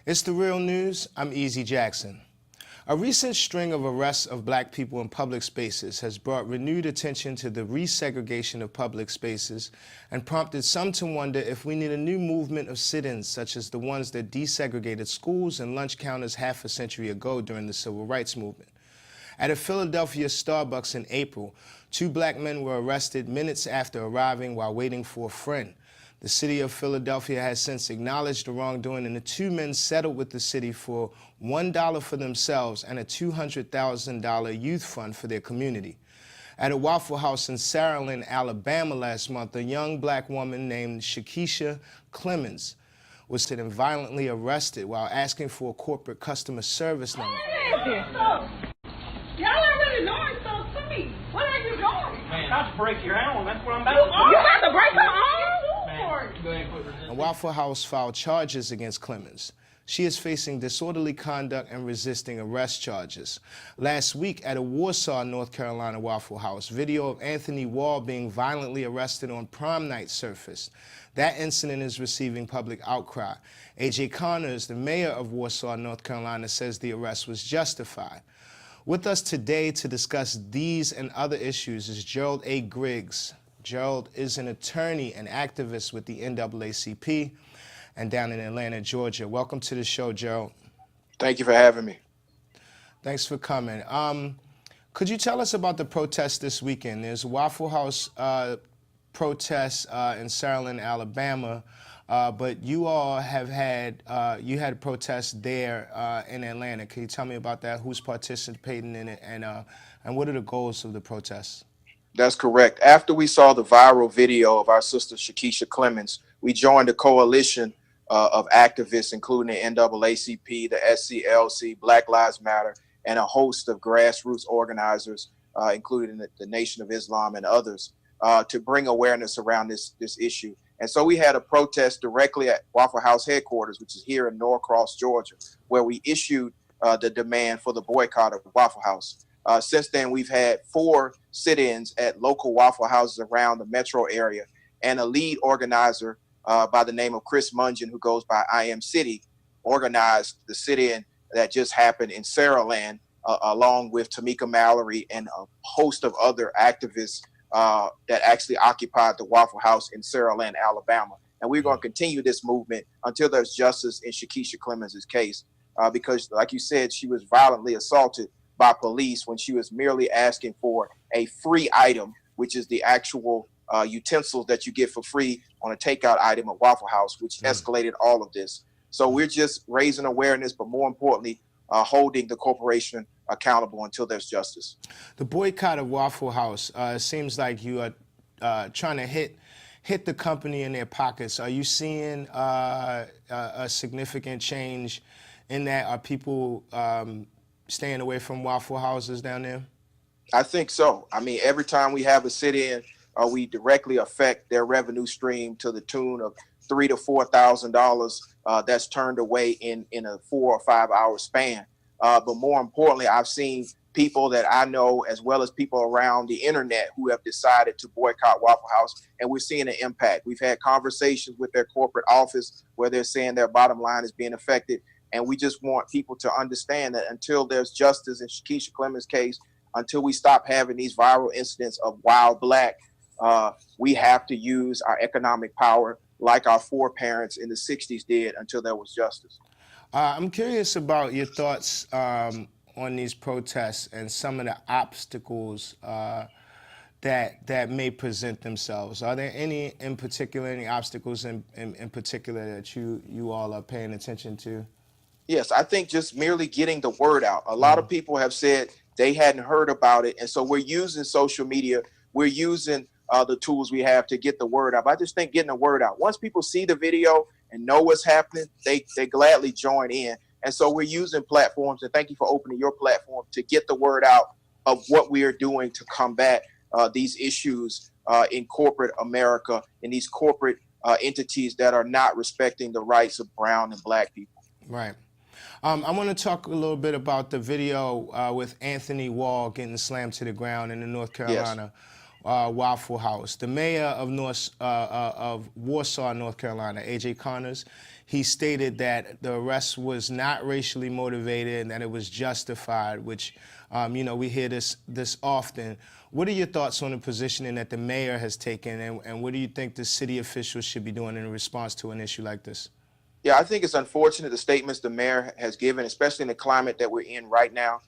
It's the real news. I'm Easy Jackson. A recent string of arrests of black people in public spaces has brought renewed attention to the resegregation of public spaces and prompted some to wonder if we need a new movement of sit-ins such as the ones that desegregated schools and lunch counters half a century ago during the Civil Rights Movement. At a Philadelphia Starbucks in April, 2 black men were arrested minutes after arriving while waiting for a friend. The city of Philadelphia has since acknowledged the wrongdoing, and the 2 men settled with the city for $1 for themselves and a $200,000 youth fund for their community. At a Waffle House in Saraland, Alabama last month, a young black woman named Chikesia Clemons was violently arrested while asking for a corporate customer service number. Y'all ain't really doing stuff to me. What are you doing? Man, I'll break your arm. That's what I'm about to do. You about to break her arm? And Waffelhouse filed charges against Clemons. She is facing disorderly conduct and resisting arrest charges. Last week at a Warsaw, North Carolina Waffle House, video of Anthony Wall being violently arrested on prom night surfaced. That incident is receiving public outcry. A.J. Connors, the mayor of Warsaw, North Carolina, says the arrest was justified. With us today to discuss these and other issues is Gerald A. Griggs. Gerald is an attorney and activist with the NAACP and down in Atlanta, Georgia. Welcome to the show, Gerald. Thank you for having me. Thanks for coming. Could you tell us about the protest this weekend? There's a Waffle House protest in Saraland, Alabama, but you all have had you had a protest there in Atlanta. Can you tell me about that? Who's participating in it, and what are the goals of the protest? That's correct. After we saw the viral video of our sister Chikesia Clemons, we joined a coalition of activists, including the NAACP, the SCLC, Black Lives Matter, and a host of grassroots organizers, including the Nation of Islam and others, to bring awareness around this issue. And so we had a protest directly at Waffle House headquarters, which is here in Norcross, Georgia, where we issued the demand for the boycott of Waffle House. Since then, we've had 4 sit-ins at local Waffle Houses around the metro area, and a lead organizer by the name of Chris Mungeon, who goes by I Am City, organized the sit-in that just happened in Saraland, along with Tamika Mallory and a host of other activists that actually occupied the Waffle House in Saraland, Alabama. And we're going to continue this movement until there's justice in Chikesia Clemons' case, because, like you said, she was violently assaulted by police when she was merely asking for a free item, which is the actual utensils that you get for free on a takeout item at Waffle House, which escalated all of this. So we're just raising awareness, but more importantly, holding the corporation accountable until there's justice. The boycott of Waffle House seems like you are trying to hit the company in their pockets. Are you seeing a significant change in that? Are people staying away from Waffle Houses down there? I think so. I mean, every time we have a sit-in, we directly affect their revenue stream to the tune of $3,000 to $4,000 that's turned away in a 4 or 5 hour span. But more importantly, I've seen people that I know, as well as people around the internet, who have decided to boycott Waffle House, and we're seeing an impact. We've had conversations with their corporate office where they're saying their bottom line is being affected. And we just want people to understand that until there's justice in Chikesia Clemons' case, until we stop having these viral incidents of wild black, we have to use our economic power like our foreparents in the 60s did until there was justice. I'm curious about your thoughts on these protests and some of the obstacles that may present themselves. Are there any in particular, any obstacles in particular that you all are paying attention to? Yes, I think just merely getting the word out. A lot of people have said they hadn't heard about it, and so we're using social media. We're using the tools we have to get the word out. But I just think getting the word out. Once people see the video and know what's happening, they gladly join in. And so we're using platforms, and thank you for opening your platform to get the word out of what we are doing to combat these issues in corporate America, in these corporate entities that are not respecting the rights of brown and black people. Right. I want to talk a little bit about the video with Anthony Wall getting slammed to the ground in North Carolina. Yes. Waffle House. The mayor of of Warsaw, North Carolina, A.J. Connors, he stated that the arrest was not racially motivated and that it was justified, which, you know, we hear this often. What are your thoughts on the positioning that the mayor has taken, and what do you think the city officials should be doing in response to an issue like this? Yeah, I think it's unfortunate the statements the mayor has given, especially in the climate that we're in right now.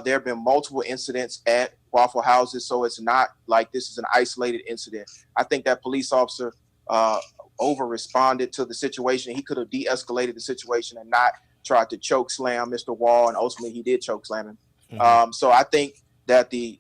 There have been multiple incidents at Waffle Houses, so it's not like this is an isolated incident. I think that police officer over-responded to the situation. He could have de-escalated the situation and not tried to choke slam Mr. Wall, and ultimately he did choke slam him. Mm-hmm. So I think that the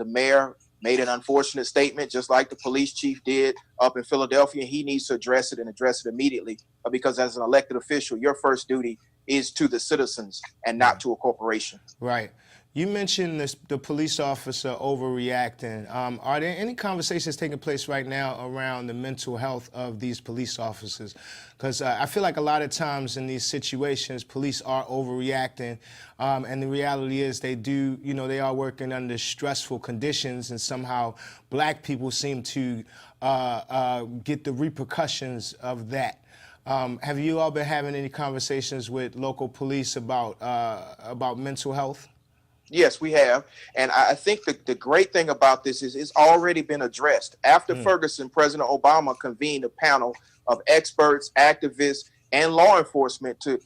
mayor made an unfortunate statement, just like the police chief did up in Philadelphia. He needs to address it and address it immediately, because as an elected official, your first duty is to the citizens and not to a corporation. Right. You mentioned the police officer overreacting. Are there any conversations taking place right now around the mental health of these police officers? Because I feel like a lot of times in these situations, police are overreacting, and the reality is they do, you know, they are working under stressful conditions, and somehow black people seem to get the repercussions of that. Have you all been having any conversations with local police about mental health? Yes, we have. And I think the great thing about this is it's already been addressed. After Ferguson, President Obama convened a panel of experts, activists, and law enforcement to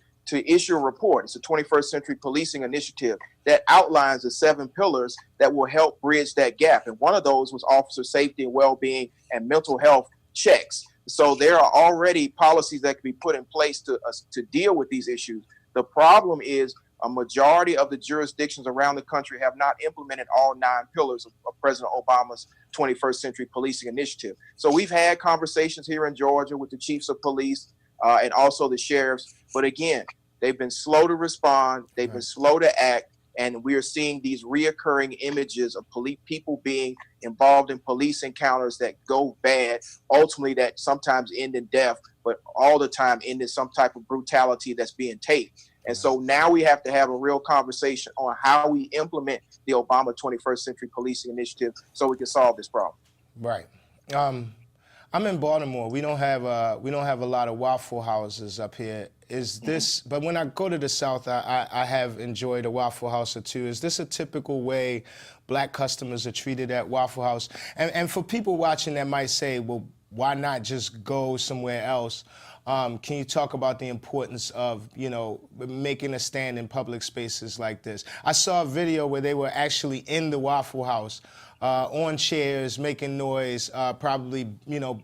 issue a report. It's a 21st Century Policing Initiative that outlines the 7 pillars that will help bridge that gap. And one of those was officer safety and well-being and mental health checks. So there are already policies that can be put in place to deal with these issues. The problem is a majority of the jurisdictions around the country have not implemented all 9 pillars of President Obama's 21st Century Policing Initiative. So we've had conversations here in Georgia with the chiefs of police and also the sheriffs. But again, they've been slow to respond. They've been slow to act. And we are seeing these reoccurring images of people being involved in police encounters that go bad, ultimately that sometimes end in death, but all the time end in some type of brutality that's being taped. And so now we have to have a real conversation on how we implement the Obama 21st Century Policing Initiative so we can solve this problem. Right. I'm in Baltimore. We don't have a lot of Waffle Houses up here. Is this? But when I go to the South, I have enjoyed a Waffle House or two. Is this a typical way black customers are treated at Waffle House? And for people watching that might say, well, why not just go somewhere else? Can you talk about the importance of, you know, making a stand in public spaces like this? I saw a video where they were actually in the Waffle House, on chairs, making noise, probably, you know,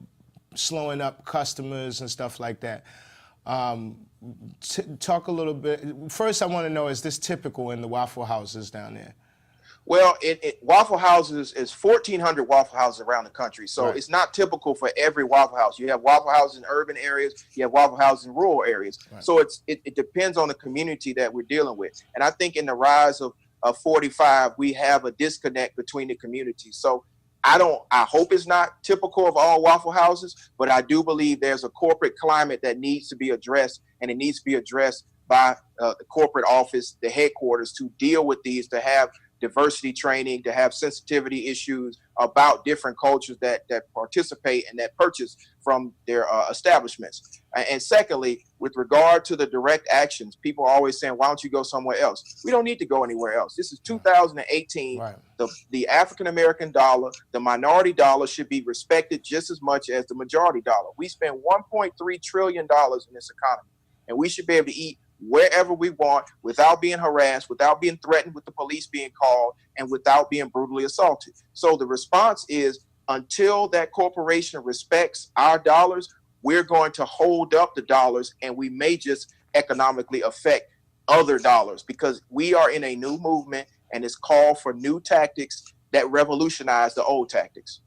slowing up customers and stuff like that. Talk a little bit. First, I want to know, is this typical in the Waffle Houses down there? Well, Waffle Houses is 1,400 Waffle Houses around the country. So It's not typical for every Waffle House. You have Waffle Houses in urban areas. You have Waffle Houses in rural areas. Right. So it depends on the community that we're dealing with. And I think in the rise of 45, we have a disconnect between the communities. So I hope it's not typical of all Waffle Houses, but I do believe there's a corporate climate that needs to be addressed, and it needs to be addressed by the corporate office, the headquarters, to deal with these, to have diversity training, to have sensitivity issues about different cultures that participate and that purchase from their establishments. And secondly, with regard to the direct actions, people are always saying, why don't you go somewhere else? We don't need to go anywhere else. This is 2018. Right. The African-American dollar, the minority dollar should be respected just as much as the majority dollar. We spend $1.3 trillion in this economy, and we should be able to eat wherever we want without being harassed, without being threatened with the police being called, and without being brutally assaulted. So the response is, until that corporation respects our dollars, we're going to hold up the dollars, and we may just economically affect other dollars, because we are in a new movement, and it's called for new tactics that revolutionize the old tactics.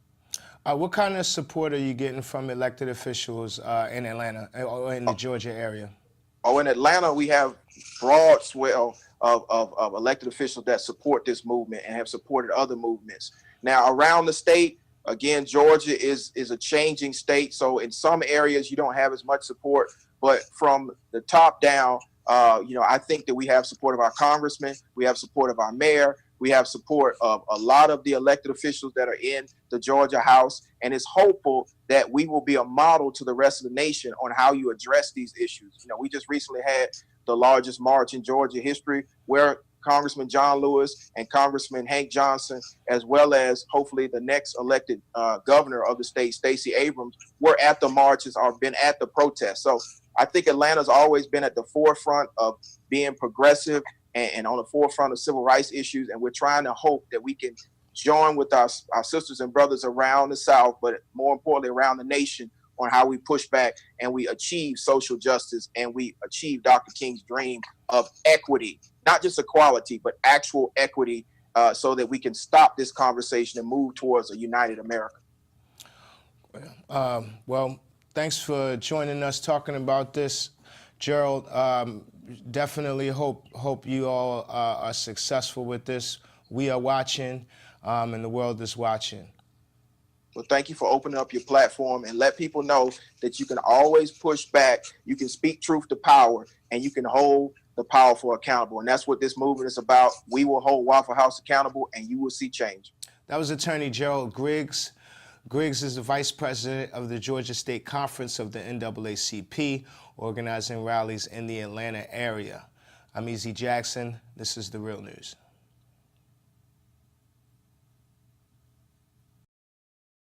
What kind of support are you getting from elected officials in Atlanta or in the Georgia area? Oh, in Atlanta, we have broad swell of elected officials that support this movement and have supported other movements. Now, around the state, again, Georgia is a changing state. So in some areas, you don't have as much support. But from the top down, I think that we have support of our congressman. We have support of our mayor. We have support of a lot of the elected officials that are in the Georgia House, and it's hopeful that we will be a model to the rest of the nation on how you address these issues. You know, we just recently had the largest march in Georgia history, where Congressman John Lewis and Congressman Hank Johnson, as well as hopefully the next elected governor of the state, Stacey Abrams, were at the marches or been at the protests. So I think Atlanta's always been at the forefront of being progressive and on the forefront of civil rights issues. And we're trying to hope that we can join with our sisters and brothers around the South, but more importantly, around the nation, on how we push back and we achieve social justice and we achieve Dr. King's dream of equity, not just equality, but actual equity, so that we can stop this conversation and move towards a united America. Well, thanks for joining us talking about this, Gerald. Definitely hope you all are successful with this. We are watching, and the world is watching. Well, thank you for opening up your platform and let people know that you can always push back, you can speak truth to power, and you can hold the powerful accountable. And that's what this movement is about. We will hold Waffle House accountable, and you will see change. That was Attorney Gerald Griggs. Griggs is the Vice President of the Georgia State Conference of the NAACP, organizing rallies in the Atlanta area. I'm Easy Jackson. This is The Real News.